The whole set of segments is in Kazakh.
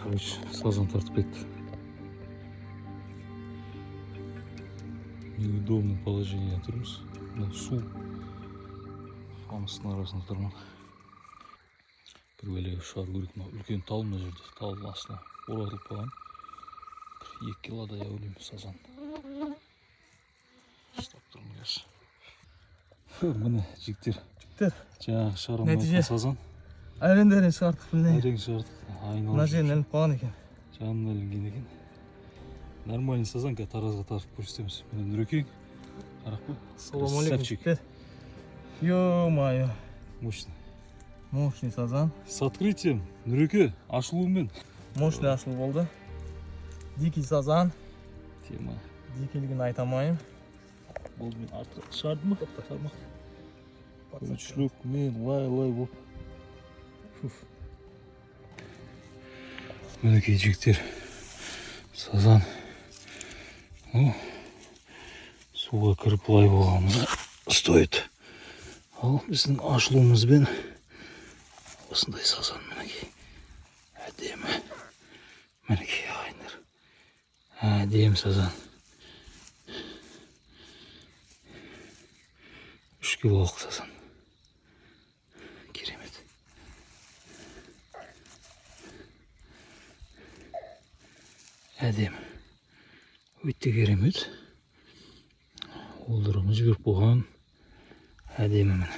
Короче, сазан тартып кетті. Неудобное положение тұрмыз. Су қамыстың арасында тұрмын. Бір бәлеге шығару керек. Үлкен тал мына жерде. Тал астына оратылып қалған. 2 килодай өлім сазан. Ұстап тұрмын қазір. Міне жігіттер. Жаңағы шығарамайтын сазан. Әрең шығардық біліне. Әрең шығардық. Мына жерін іліп қалған екен. Жанын ілінген екен. Нормальный сазан, қазір таразға тартып көрсетеміз. Міне Нұрекең. Қарап қой. Салам алейкум. Ё-моё. Мощный сазан. С открытием, Нұреке, ашылуымен. Мощный ашылу болды. Дикий сазан. Тема. Дикилігін айтамайым. Болды мен артқа шығардым ба? Шығарма. Көмшілік мен лай болып. Мінекей жігіттер. Сазан. Суға кіріп лай болғанымызға стоит. Ал біздің ашылуымызбен осындай сазан мінекей. Әдемі. Мінекей ағайындар. Әдемі сазан. 3 килолық сазан. Керемет. Әдемі. Өтті керемет. Олдырығын жіберіп болған. Әдемі міне.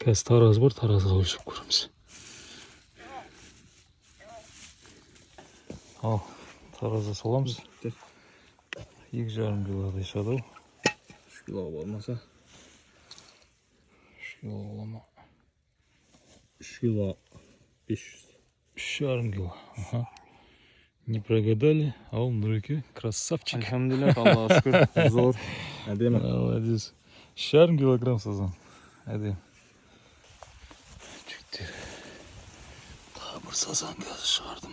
Қазір тараз бар, таразға өлшеп көреміз. Ал, таразға саламыз. 2,5 килодай шығады. 3 кило болмаса. 3 кило болама. 3 кило 500. 3,5 кило. Не прогадали, а он Нұреке красавчик. Альхамдулилля, Аллаға шүкір. Зор. Әдемі. Молодец. 3,5 килограмм сазан. Әдемі. Жігіттер. Тағы бір сазан қазір шығардым.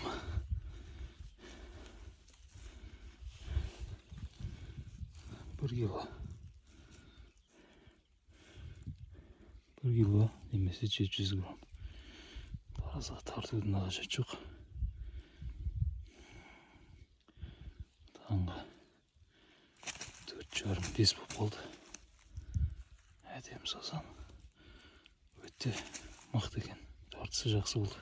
1 кило. 1 кило немесе 700 грамм. Таразға тартудың қажеті жоқ. Таңғы 4,5-5 болып қалды. Әдемі сазан. Өте мықты екен. Тартысы жақсы болды.